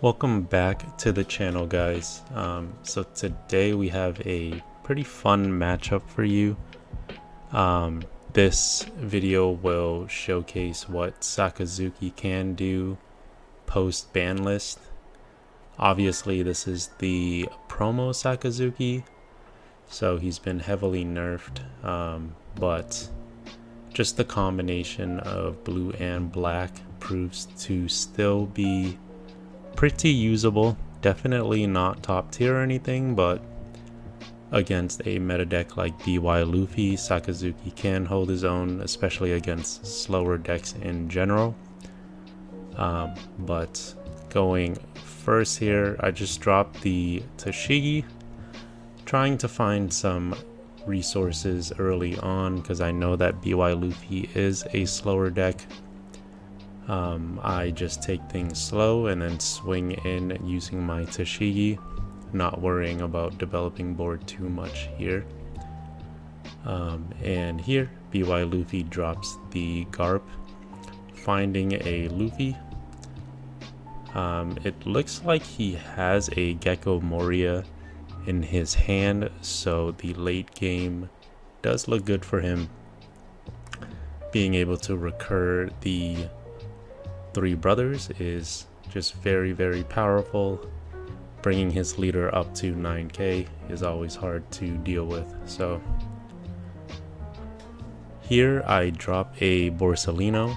Welcome back to the channel, guys. So today we have a pretty fun matchup for you. This video will showcase what Sakazuki can do post ban list. Obviously this is the promo Sakazuki, so he's been heavily nerfed, but just the combination of blue and black proves to still be pretty usable. Definitely not top tier or anything, but against a meta deck like BY Luffy, Sakazuki can hold his own, especially against slower decks in general. But going first here, I just dropped the Tashigi, trying to find some resources early on because I know that BY Luffy is a slower deck. I just take things slow and then swing in using my Tashigi, not worrying about developing board too much here. And here, BY Luffy drops the Garp, finding a Luffy. It looks like he has a Gecko Moria in his hand, so the late game does look good for him. Being able to recur the Three Brothers is just very, very powerful. Bringing his leader up to 9k is always hard to deal with. So here I drop a Borsalino.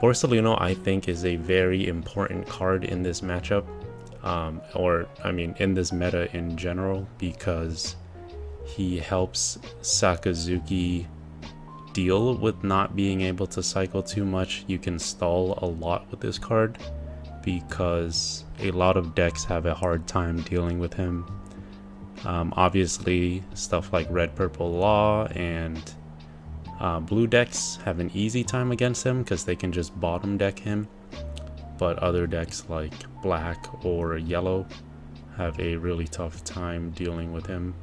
Borsalino I think is a very important card in this matchup, in this meta in general, because he helps Sakazuki deal with not being able to cycle too much. You can stall a lot with this card because a lot of decks have a hard time dealing with him. Obviously stuff like red purple law and blue decks have an easy time against him because they can just bottom deck him, but other decks like black or yellow have a really tough time dealing with him.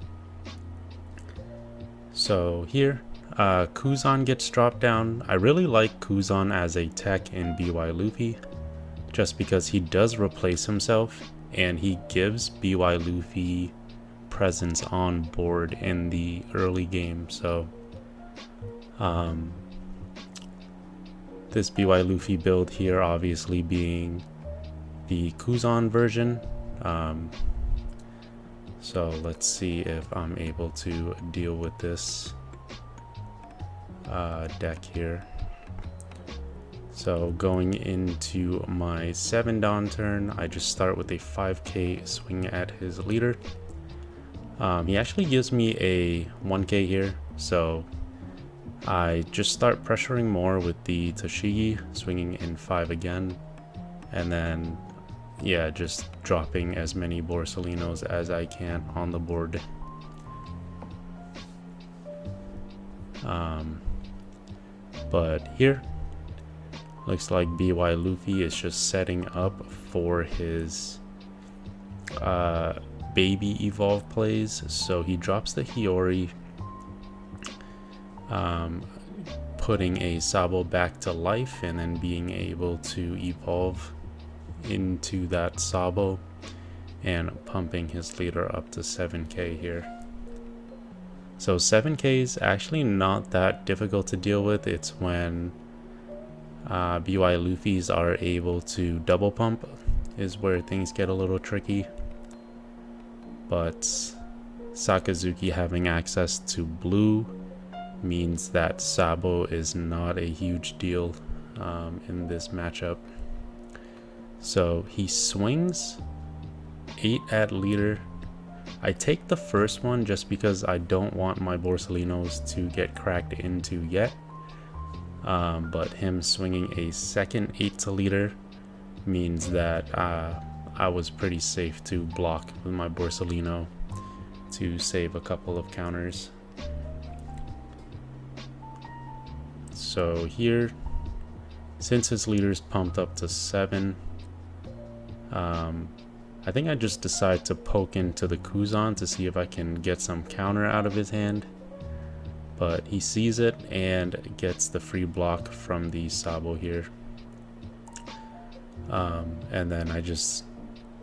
So here Kuzan gets dropped down. I really like Kuzan as a tech in BY Luffy, just because he does replace himself and he gives BY Luffy presence on board in the early game. So this BY Luffy build here obviously being the Kuzan version. So let's see if I'm able to deal with this deck here. So going into my 7 Dawn turn, I just start with a 5k swing at his leader. He actually gives me a 1k here, so I just start pressuring more with the Tashigi, swinging in 5 again, and then yeah, just dropping as many Borsalinos as I can on the board. But here, looks like BY Luffy is just setting up for his baby evolve plays. So he drops the Hiyori, putting a Sabo back to life and then being able to evolve into that Sabo and pumping his leader up to 7k here. So 7k is actually not that difficult to deal with. It's when BY Luffy's are able to double pump is where things get a little tricky. But Sakazuki having access to blue means that Sabo is not a huge deal in this matchup. So he swings 8 at leader. I take the first one just because I don't want my Borsalinos to get cracked into yet. But him swinging a second 8 to leader means that I was pretty safe to block with my Borsalino to save a couple of counters. So here, since his leader's pumped up to 7, I think I just decide to poke into the Kuzan to see if I can get some counter out of his hand. But he sees it and gets the free block from the Sabo here. And then I just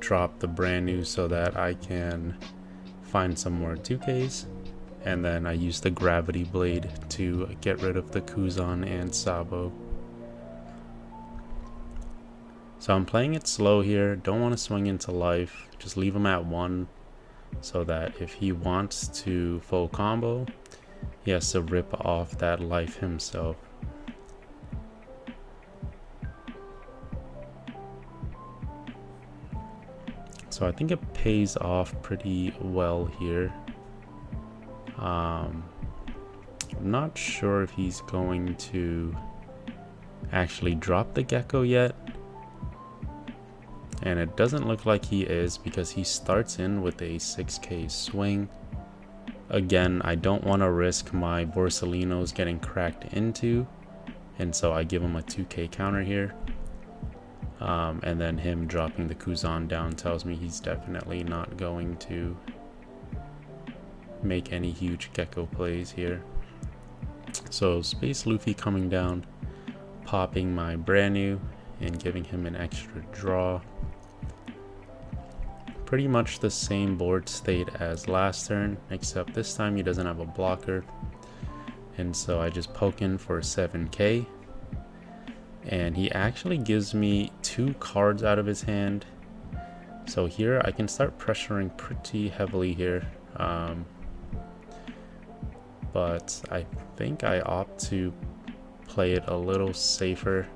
drop the brand new so that I can find some more 2Ks. And then I use the gravity blade to get rid of the Kuzan and Sabo. So I'm playing it slow here, don't want to swing into life, just leave him at 1 so that if he wants to full combo, he has to rip off that life himself. So I think it pays off pretty well here. I'm not sure if he's going to actually drop the gecko yet. And it doesn't look like he is because he starts in with a 6K swing. Again, I don't want to risk my Borsalinos getting cracked into, and so I give him a 2K counter here. And then him dropping the Kuzan down tells me he's definitely not going to make any huge gecko plays here. So Space Luffy coming down, popping my brand new and giving him an extra draw. Pretty much the same board state as last turn, except this time he doesn't have a blocker. And so I just poke in for 7K. And he actually gives me 2 cards out of his hand. So here I can start pressuring pretty heavily here. But I think I opt to play it a little safer.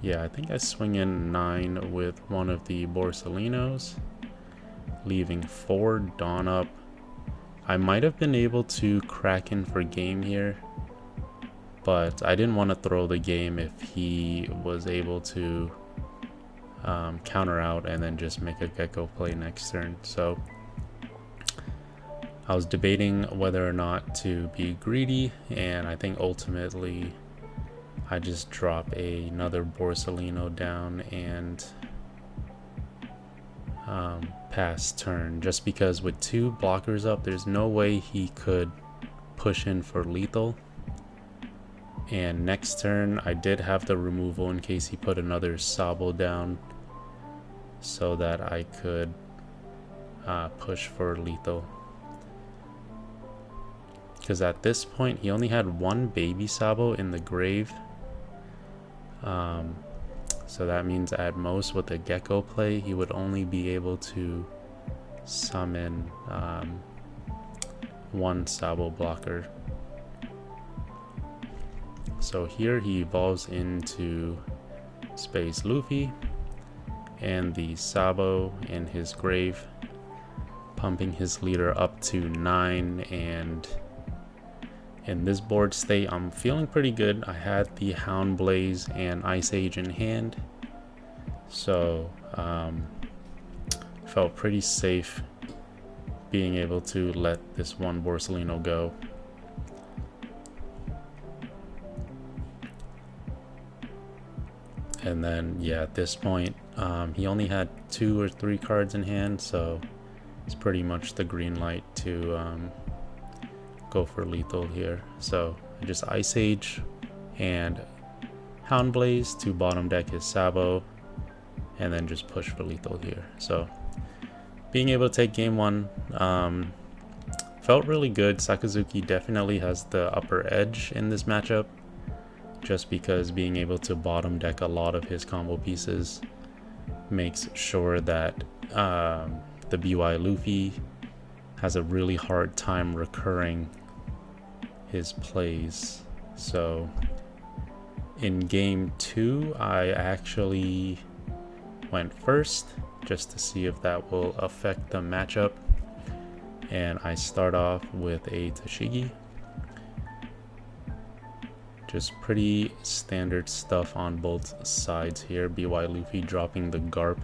Yeah, I think I swing in 9 with one of the Borsalinos, leaving 4 Dawn up. I might have been able to crack in for game here, but I didn't want to throw the game if he was able to counter out and then just make a gecko play next turn. So I was debating whether or not to be greedy, and I think ultimately I just drop another Borsalino down and pass turn, just because with 2 blockers up, there's no way he could push in for lethal. And next turn, I did have the removal in case he put another Sabo down so that I could push for lethal. Because at this point, he only had 1 baby Sabo in the grave. So that means at most with a gecko play, he would only be able to summon 1 Sabo blocker. So here he evolves into Space Luffy and the Sabo in his grave, pumping his leader up to 9. And in this board state, I'm feeling pretty good. I had the Hound Blaze and Ice Age in hand, so felt pretty safe being able to let this one Borsalino go. And then, yeah, at this point, he only had 2 or 3 cards in hand, so it's pretty much the green light to go for lethal here. So I just Ice Age and Hound Blaze to bottom deck his Sabo, and then just push for lethal here. So being able to take game 1 felt really good. Sakazuki definitely has the upper edge in this matchup, just because being able to bottom deck a lot of his combo pieces makes sure that the BY Luffy has a really hard time recurring his plays. So in game 2, I actually went first just to see if that will affect the matchup, and I start off with a Tashigi. Just pretty standard stuff on both sides here. BY Luffy dropping the Garp,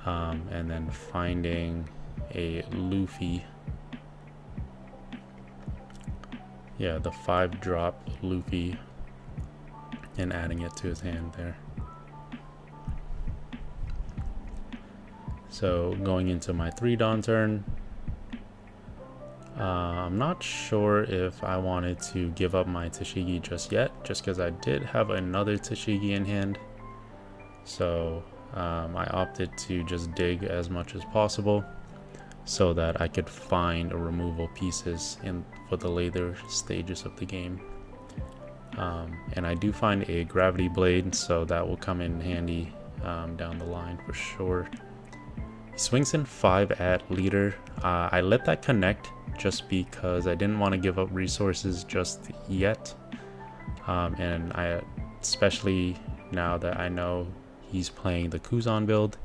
and then finding a Luffy. Yeah, the 5-drop Luffy, and adding it to his hand there. So going into my 3 Dawn turn, I'm not sure if I wanted to give up my Tashigi just yet, just because I did have another Tashigi in hand. So I opted to just dig as much as possible so that I could find removal pieces for the later stages of the game. And I do find a gravity blade, so that will come in handy down the line for sure. He swings in 5 at leader. I let that connect just because I didn't want to give up resources just yet. And I, especially now that I know he's playing the Kuzan build,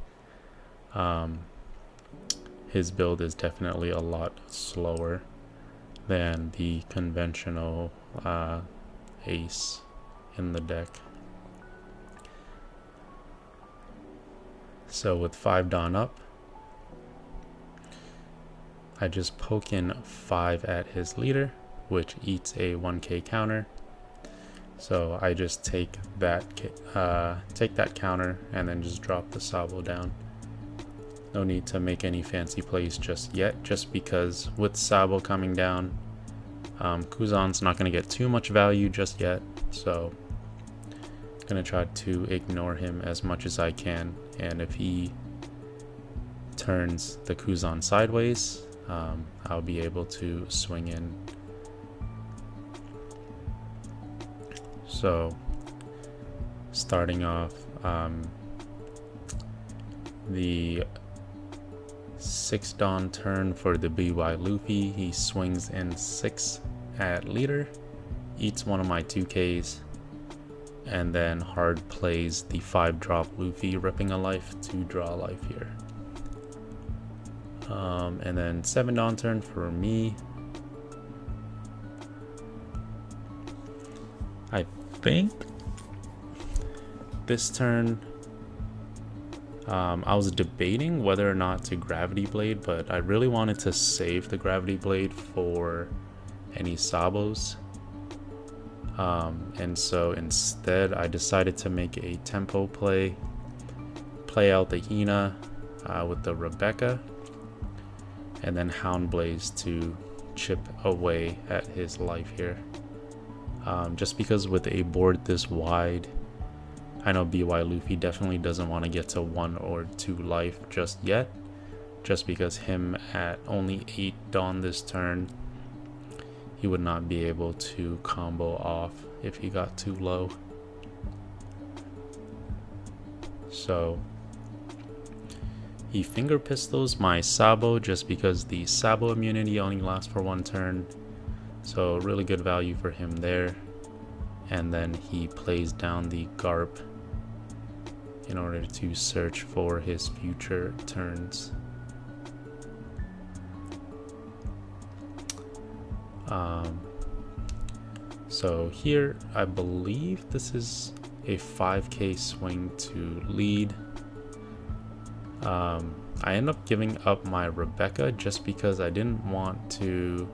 his build is definitely a lot slower than the conventional ace in the deck. So with 5 Dawn up, I just poke in 5 at his leader, which eats a 1k counter. So I just take that counter and then just drop the Sabo down. No need to make any fancy plays just yet, just because with Sabo coming down, Kuzan's not going to get too much value just yet. So I'm going to try to ignore him as much as I can. And if he turns the Kuzan sideways, I'll be able to swing in. So starting off, the 6 Dawn turn for the BY Luffy, he swings in 6 at leader, eats one of my 2Ks, and then hard plays the 5 drop Luffy, ripping a life to draw a life here. And then 7 Dawn turn for me. I think this turn I was debating whether or not to Gravity Blade, but I really wanted to save the Gravity Blade for any Sabos. And so instead I decided to make a tempo play out the Hina with the Rebecca, and then Hound Blaze to chip away at his life here. Just because with a board this wide, I know BY Luffy definitely doesn't want to get to 1 or 2 life just yet, just because him at only 8 Dawn this turn, he would not be able to combo off if he got too low. So he finger pistols my Sabo just because the Sabo immunity only lasts for 1 turn, so really good value for him there. And then he plays down the Garp in order to search for his future turns. So here I believe this is a 5k swing to lead. I end up giving up my Rebecca just because I didn't want to,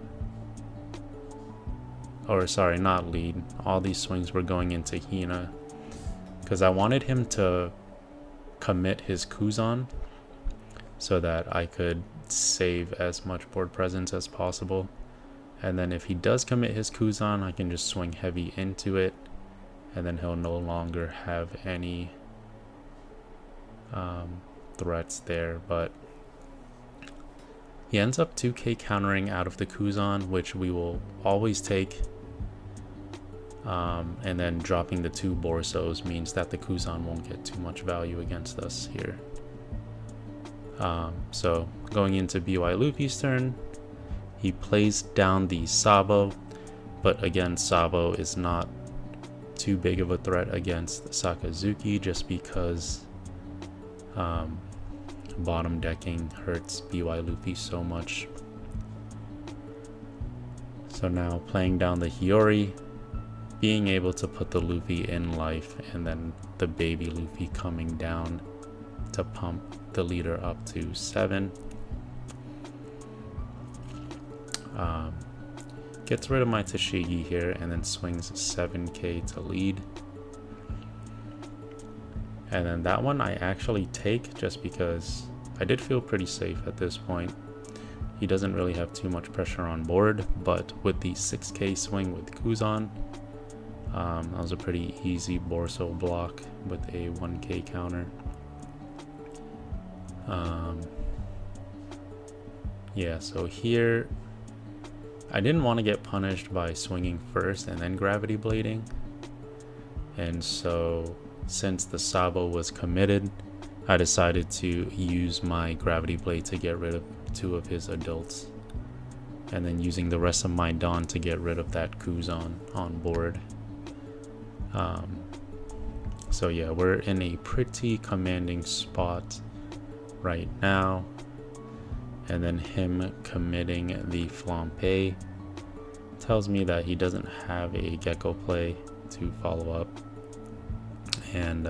or sorry, not lead. All these swings were going into Hina because I wanted him to commit his Kuzan so that I could save as much board presence as possible. And then if he does commit his Kuzan, I can just swing heavy into it, and then he'll no longer have any threats there. But he ends up 2k countering out of the Kuzan, which we will always take. And then dropping the 2 Borsos means that the Kuzan won't get too much value against us here. So going into BY Luffy's turn, he plays down the Sabo, but again, Sabo is not too big of a threat against Sakazuki just because bottom decking hurts BY Luffy so much. So now playing down the Hiyori, being able to put the Luffy in life, and then the baby Luffy coming down to pump the leader up to 7. Gets rid of my Tashigi here and then swings 7k to lead. And then that one I actually take just because I did feel pretty safe at this point. He doesn't really have too much pressure on board, but with the 6k swing with Kuzan, That was a pretty easy Borso block with a 1k counter. Yeah, so here I didn't want to get punished by swinging first and then gravity blading, and so since the Sabo was committed, I decided to use my gravity blade to get rid of 2 of his adults, and then using the rest of my Dawn to get rid of that Kuzan on board. So yeah, we're in a pretty commanding spot right now, and then him committing the Flampe tells me that he doesn't have a Gecko play to follow up, and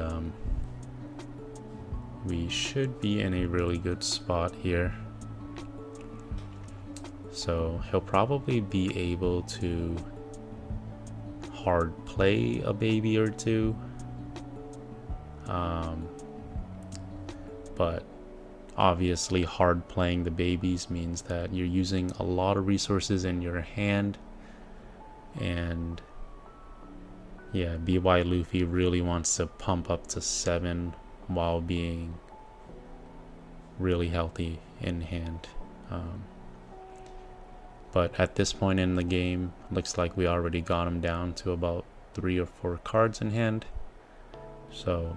we should be in a really good spot here. So he'll probably be able to hard play a baby or 2, but obviously hard playing the babies means that you're using a lot of resources in your hand, and yeah, BY Luffy really wants to pump up to 7 while being really healthy in hand. But at this point in the game, looks like we already got him down to about 3 or 4 cards in hand. So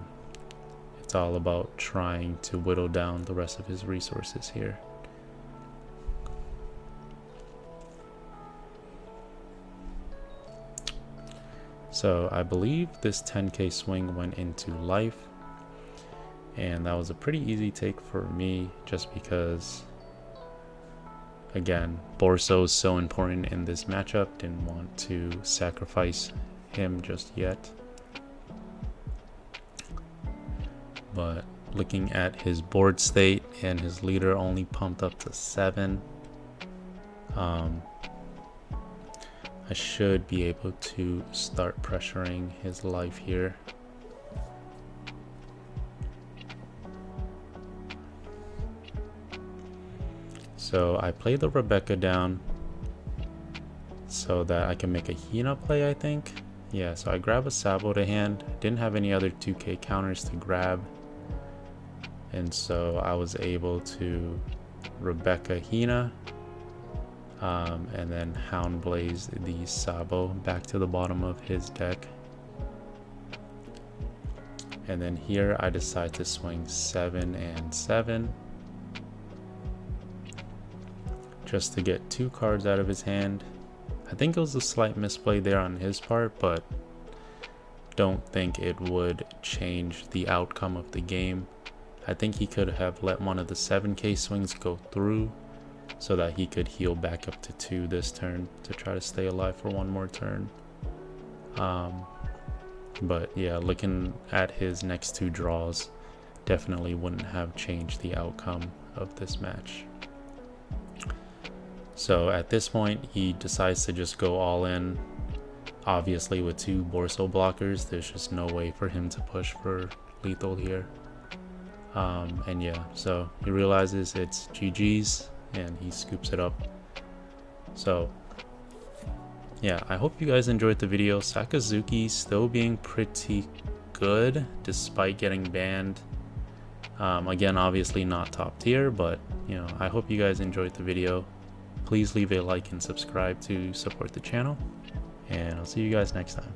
it's all about trying to whittle down the rest of his resources here. So I believe this 10k swing went into life, and that was a pretty easy take for me, just because, again, Borso is so important in this matchup. Didn't want to sacrifice him just yet. But looking at his board state, and his leader only pumped up to 7, I should be able to start pressuring his life here. So I play the Rebecca down so that I can make a Hina play, I think. Yeah, so I grab a Sabo to hand. Didn't have any other 2k counters to grab, and so I was able to Rebecca Hina, and then Hound Blaze the Sabo back to the bottom of his deck. And then here I decide to swing 7 and 7 just to get 2 cards out of his hand. I think it was a slight misplay there on his part, but don't think it would change the outcome of the game. I think he could have let one of the 7k swings go through so that he could heal back up to 2 this turn to try to stay alive for 1 more turn. But yeah, looking at his next 2 draws, definitely wouldn't have changed the outcome of this match. So at this point, he decides to just go all in. Obviously, with 2 Borso blockers, there's just no way for him to push for lethal here. And yeah, so he realizes it's GG's and he scoops it up. So yeah, I hope you guys enjoyed the video. Sakazuki still being pretty good despite getting banned. Again, obviously not top tier, but you know, I hope you guys enjoyed the video. Please leave a like and subscribe to support the channel, and I'll see you guys next time.